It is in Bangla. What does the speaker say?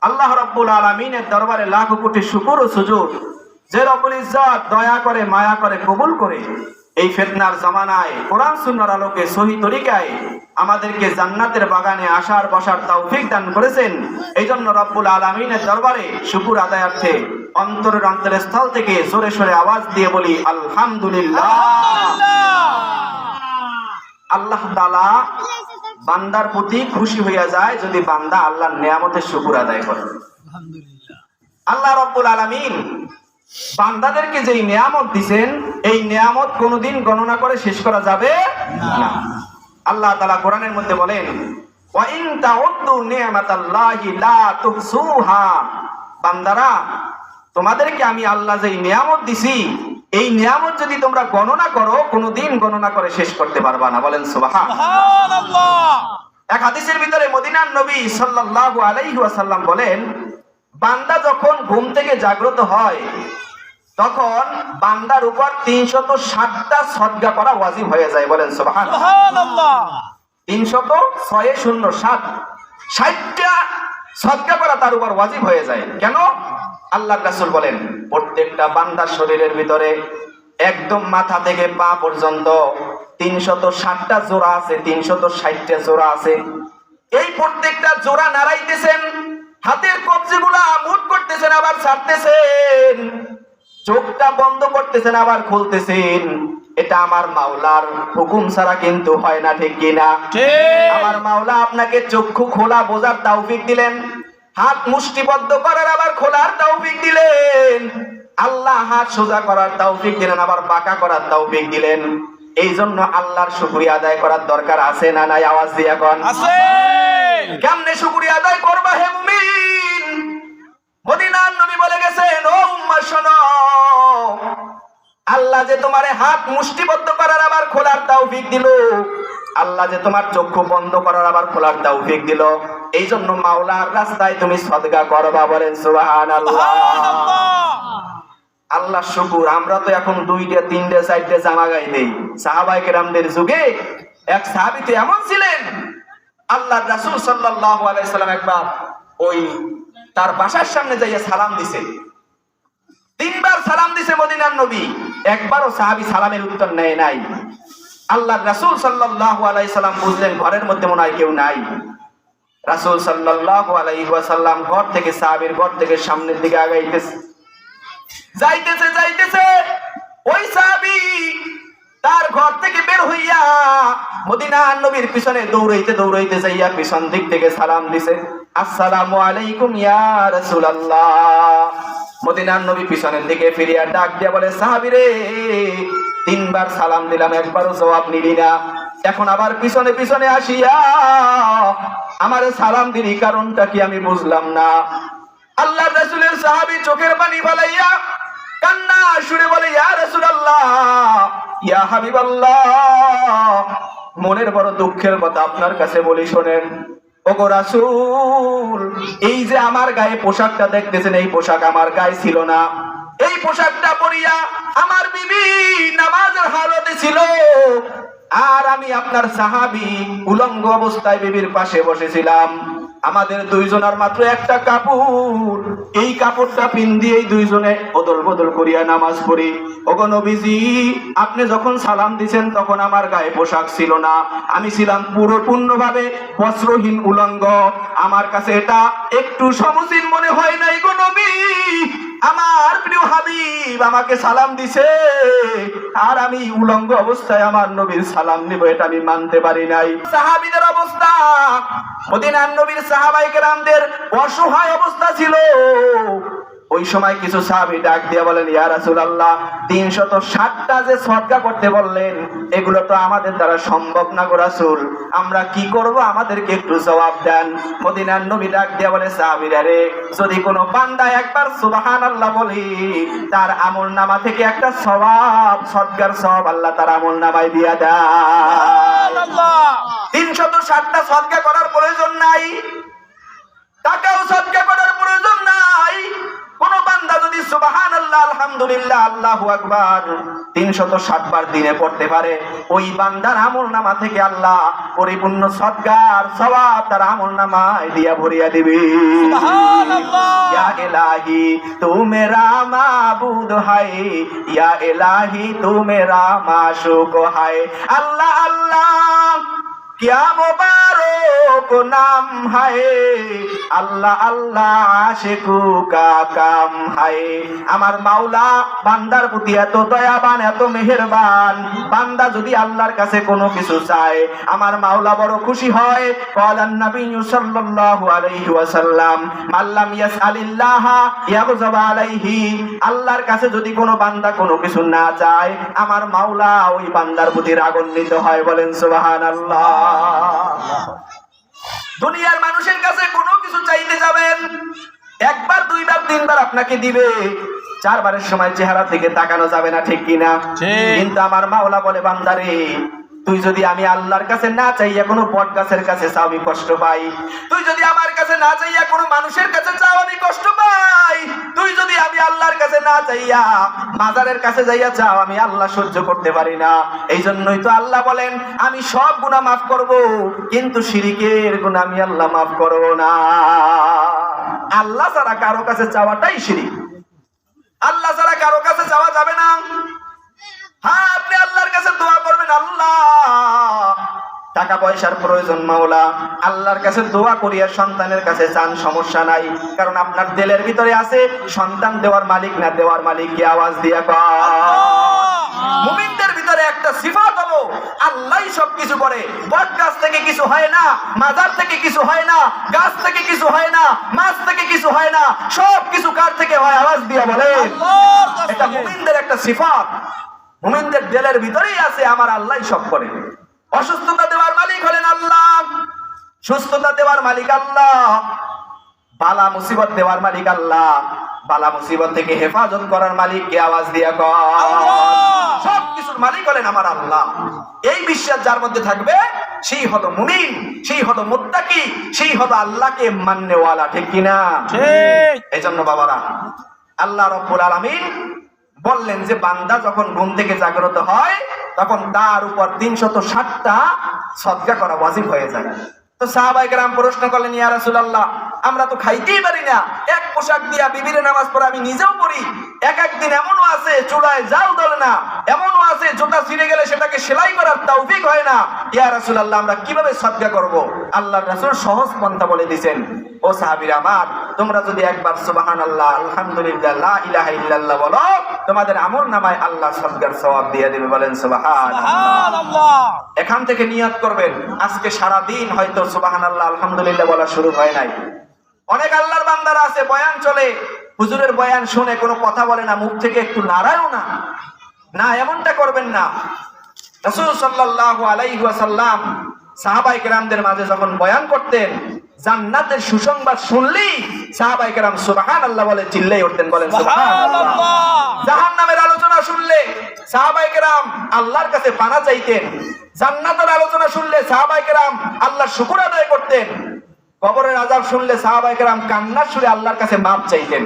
আল্লাহ রাব্বুল আলামিনের দরবারে লাখ কোটি শুকর ও সুজুদ, যে রব্বুল ইজ্জত দয়া করে মায়া করে কবুল করে এই ফিতনার জামানায় কোরআন সুন্নাহর আলোকে সহি তরিকায় আমাদেরকে জান্নাতের বাগানে আসার বসার তৌফিক দান করেছেন। এইজন্য রব্বুল আলামিনের দরবারে শুকর আদায়ার্থে অন্তরের অন্তরস্থল থেকে জোরে সোরে আওয়াজ দিয়ে বলি আলহামদুলিল্লাহ। আল্লাহ তাআলা বান্দার প্রতি খুশি হইয়া যায় যদি বান্দা আল্লাহর নিয়ামতের শুকর আদায় করে। আল্লাহ রাব্বুল আলামিন বান্দাদেরকে যেই নিয়ামত দিবেন এই নিয়ামত কোনোদিন গণনা করে শেষ করা যাবে না। আল্লাহ তাআলা কোরআনের মধ্যে বলেন, ওয়া ইন তাউদ্দু নি'মাতাল্লাহি লা তুহসুহা। বান্দারা, তোমাদেরকে আমি আল্লাহ যেই নিয়ামত দিছি এই নিয়ামত যদি তোমরা গণনা করো কোনোদিন গণনা করে শেষ করতে পারবা না। বলেন সুবহানাল্লাহ। এক হাদিসের ভিতরে মদিনার নবী সাল্লাল্লাহু আলাইহি ওয়াসাল্লাম বলেন, বান্দা যখন ঘুম থেকে জাগ্রত হয় তখন বান্দার উপর 360টা সদকা করা ওয়াজিব হয়ে যায়। বলেন সুবহানাল্লাহ। 360টা সদকা করা তার উপর ওয়াজিব হয়ে যায়। কেন? আল্লাহর রাসূল বলেন, প্রত্যেকটা বান্দার শরীরের ভিতরে একদম মাথা থেকে পা পর্যন্ত 360টা জোড়া আছে, 360টা জোড়া আছে। এই প্রত্যেকটা জোড়া নাড়াইতেছেন, হাতের কবজিগুলা মুট করতেছেন আবার ছাড়তেছেন, চোখটা বন্ধ করতেছেন আবার খুলতেছেন। এটা আমার মাওলার হুকুম ছাড়া কিন্তু হয় না, ঠিক কিনা? আমার মাওলা আপনাকে চক্ষু খোলা বোঝার তৌফিক দিলেন, হাত মুষ্টিবদ্ধ করার আবার খোলার তৌফিক দিলেন, আল্লাহ হাত সোজা করার তৌফিক দিলেন, আবার বাঁকা করার তৌফিক দিলেন। এই জন্য আল্লাহর শুকরিয়া আদায় করার দরকার আছে না নাই? আওয়াজ দিয়ে এখন আছে। কেমনে শুকরিয়া আদায় করবা হে মুমিন? মদিনার নবী বলে গেছেন, ও উম্মাহ শোনো, আল্লাহ যে তোমারে হাত মুষ্টিবদ্ধ করার আবার খোলার তৌফিক দিল, আল্লাহ যে তোমার চক্ষু বন্ধ করার আবার খোলার তৌফিক দিল, এই জন্য মাওলার রাস্তায় তুমি সদকা করবা। বলেন সুবহানাল্লাহ। আল্লাহ শুকুর। আমরা তো এখন 2টা 3টা 4টা জামা গায়ে দেই। সাহাবায়ে কেরামদের যুগে এক সাহাবী তো এমন ছিলেন, আল্লাহর রাসূল সাল্লাল্লাহু আলাইহি সাল্লাম একবার ওই তার বাসার সামনে যাইয়া সালাম দিছে। 3বার সালাম দিছে মদিনার নবী, একবারও সাহাবী সালামের উত্তর নেয় নাই। আল্লাহর রাসূল সাল্লাল্লাহু আলাইহি সাল্লাম বুঝলেন ঘরের মধ্যে মনে হয় কেউ নাই। রাসূল সাল্লাল্লাহু আলাইহি ওয়াসাল্লাম ঘর থেকে সাহাবীর ঘর থেকে সামনের দিকে আগাইতেছে, যাইতেছে ওই সাহাবী তার ঘর থেকে বের হইয়া মদিনার নবীর পিছনে দৌড়াইতে যাইয়া পিছন দিক থেকে সালাম দিছে, আসসালামু আলাইকুম ইয়া রাসূলুল্লাহ। মদিনার নবী পিছনের দিকে ফিরিয়া ডাক দিয়া বলে, সাহাবী রে, 3বার সালাম দিলাম, একবারও জবাব নিলি না, এখন আবার পিছনে পিছনে আসিয়া আমার সালাম দিলি, কারণটা কি আমি বুঝলাম না। আল্লাহর রাসূলের সাহাবী চোখের পানি ফেলাইয়া কান্না শুনে বলে, ইয়া রাসূলুল্লাহ, ইয়া হাবিবাল্লাহ, মনের বড় দুঃখের কথা আপনার কাছে বলি, শোনেন। ওগো রাসূল, এই যে আমার গায়ে পোশাকটা দেখতেছেন, এই পোশাক আমার গায়ে ছিল না। এই পোশাকটা পরিয়া আমার বিবি নামাজের হালতে ছিল, আর আমি আপনার সাহাবী উলঙ্গ অবস্থায় বিবির পাশে বসেছিলাম। আমাদের দুইজনের মাত্র একটা কাপড়, এই কাপড়টা পিন্দিয়েই দুইজনে বদল বদল করিয়া নামাজ পড়ি। ওগো নবীজি, আপনি যখন সালাম দিছেন তখন আমার গায়ে পোশাক ছিল না, আমি ছিলাম পূর্ণভাবে বস্ত্রহীন উলঙ্গ। আমার কাছে এটা একটু সমীচীন মনে হয় নাই গো নবী। আমার প্রিয় হাবিব আমাকে সালাম দিছে, আর আমি উলঙ্গ অবস্থায় আমার নবীর সালাম নিব, এটা আমি মানতে পারি নাই। সাহাবীদের অবস্থা, মদিনার নবীর সাহাবায়ে কেরামদের অসহায় অবস্থা ছিল। ওই সময় কিছু সাহাবী ডাক দিয়ে বলেন, ইয়া রাসূলুল্লাহ, 360টা যে সদকা করতে বললেন, এগুলো তো আমাদের দ্বারা সম্ভব না গো রাসূল, আমরা কি করব, আমাদেরকে একটু জবাব দেন। মদিনার নবী ডাক দিয়ে বলে, সাহাবীরা রে, যদি কোনো বান্দা একবার সুবহানাল্লাহ বলি, তার আমলনামা থেকে একটা সওয়াব, সদকার সওয়াব আল্লাহ তার আমলনামায় দিয়া দেয়। সুবহানাল্লাহ। 360টা সদকা করার প্রয়োজন নাই, টাকাও সদকা করার প্রয়োজন নাই। কোন বান্দা যদি সুবহানাল্লাহ আলহামদুলিল্লাহ, আল্লাহু আকবার 360 বার দিনে পড়তে পারে, ওই বান্দার আমলনামা থেকে আল্লাহ পরিপূর্ণ সদকার সওয়াব তার আমলনামায় দিয়া ভরিয়া দিবে। সুবহানাল্লাহ। ইয়া ইলাহি তু মেরা মাবুদ হায়, ইয়া ইলাহি তু মেরা মাশুক হায়। আল্লাহ আল্লাহ क्या मुबारक नाम है, আল্লাহ আল্লাহ আশিকু কা কাম হায়। আমার মাওলা বান্দার প্রতি এত দয়াবান, এত মেহেরবান। বান্দা যদি আল্লাহর কাছে কোনো কিছু চায়, আমার মাওলা বড় খুশি হয়। ক্বালান নবী সাল্লাল্লাহু আলাইহি ওয়াসাল্লাম, মাল্লাম ইয়াসআলিল্লাহ ইয়াগযব আলাইহি। আল্লাহর কাছে যদি কোনো বান্দা কোনো কিছু না চায়, আমার মাওলা ওই বান্দার প্রতি রাগান্বিত হয়। বলেন সুবহানাল্লাহ। দুনিয়ার মানুষের কাছে কোনো কিছু চাইতে যাবেন, একবার দুইবার তিনবার আপনাকে দিবে, চারবারের সময় চেহারার দিকে তাকানো যাবে না, ঠিক কিনা? কিন্তু আমার মাওলা বলে, বান্দারে তুই যদি আমি আল্লাহর কাছে না চাইয়া কোনো বট গাছের কাছে চাও, আমি কষ্ট পাই। তুই যদি আমার কাছে না চাইয়া কোনো মানুষের কাছে চাও, আমি কষ্ট পাই। তুই যদি আমি আল্লাহর কাছে না চাইয়া মাজারের কাছে যাইয়া চাও, আমি আল্লাহ সহ্য করতে পারি না। এই জন্যই তো আল্লাহ বলেন, আমি সব গুনাহ মাফ করব, কিন্তু শিরকের গুনাহ আমি আল্লাহ মাফ করব না। আল্লাহ ছাড়া কারো কাছে চাওয়াটাই শিরক। আল্লাহ ছাড়া কারো কাছে চাওয়া যাবে না। হ্যাঁ, আপনি আল্লাহর কাছে দোয়া করবেন, আল্লাহ টাকা পয়সার প্রয়োজন মাওলা, আল্লাহর কাছে দোয়া করিয়া সন্তানের কাছে চান, সমস্যা নাই। কারণ আপনার দিলের ভিতরে আছে সন্তান দেওয়ার মালিক না দেওয়ার মালিক কি? আওয়াজ দিয়া কয়। মুমিনদের ভিতরে একটা সিফাত হলো আল্লাহই সবকিছু করে। বট গাছ থেকে কিছু হয় না, মাজার থেকে কিছু হয় না, গাছ থেকে কিছু হয় না, মাছ থেকে কিছু হয় না, সব কিছু কার থেকে হয়? আওয়াজ দিয়া বলেন। এটা মুমিনদের একটা সিফাত। মুমিনদের দিলের ভিতরেই আছে আমার আল্লাহই সব করে। অসুস্থতা দেওয়ার মালিক হলেন আল্লাহ, সুস্থতা দেওয়ার মালিক আল্লাহ, বালা মুসিবত দেওয়ার মালিক আল্লাহ, বালা মুসিবত থেকে হেফাজত করার মালিক কে? আওয়াজ দিয়া কয়। সব কিছুর মালিক হলেন আমার আল্লাহ। এই বিশ্বাস যার মধ্যে থাকবে, সেই হলো মুমিন, সেই হলো মুত্তাকি, সেই হলো আল্লাহকে মাননেওয়ালা, ঠিক কিনা? এই জন্য বাবারা, আল্লাহ রাব্বুল আলামিন বললেন যে বান্দা যখন ঘুম থেকে জাগ্রত হয়, তখন তার উপর 360টা সদকা করা ওয়াজিব হয়ে যায়। তো সাহাবায়ে কেরাম প্রশ্ন করলেন, ইয়া রাসূলুল্লাহ, আমরা তো খাইতেই পারি না, এক পোশাক দিয়া বিবির নামাজ পড়ে, আমি নিজেও পড়ি, এক একদিন এমনও আছে চুলায় জাল ধরে না, এমনও আছে জুতা ছিঁড়ে গেলে সেটাকে সেলাই করার তৌফিক হয় না, ইয়া রাসূলুল্লাহ আমরা কিভাবে সদকা করব? আল্লাহর রাসূল সহজ পন্থা বলে দিয়েছেন, ও সাহাবীরা আমার, তোমরা যদি একবার সুবহানাল্লাহ, আলহামদুলিল্লাহ, লা ইলাহা ইল্লাল্লাহ বলো, তোমাদের আমলনামায় আল্লাহ সদকার সওয়াব দিয়ে দিবে। বলেন সুবহানাল্লাহ। এখান থেকে নিয়ত করবেন, আজকে সারা দিন হয়তো সুবহানাল্লাহ আলহামদুলিল্লাহ বলা শুরু হয় নাই। অনেক আল্লাহর বান্দারা আছে, বয়ান চলে, হুজুরের বয়ান শুনে কোনো কথা বলে না, মুখ থেকে একটু নাড়ায়ও না। না, এমনটা করবেন না। রাসূল সাল্লাল্লাহু আলাইহি ওয়াসাল্লাম সাহাবায়ে কেরামদের মাঝে যখন বয়ান করতেন, জান্নাতের সুসংবাদ শুনলেই সাহাবায়ে কেরাম সুবহানাল্লাহ বলে চিল্লাই উঠতেন। বলেন সুবহানাল্লাহ। জাহান্নামের আলোচনা শুনলে সাহাবায়ে কেরাম আল্লাহর কাছে পানা চাইতেন। জান্নাতের আলোচনা শুনলে সাহাবায়ে কেরাম আল্লাহর শুকর আদায় করতেন। কবরের আযাব শুনলে সাহাবায়ে কেরাম কান্নার সুরে আল্লাহর কাছে মাপ চাইতেন।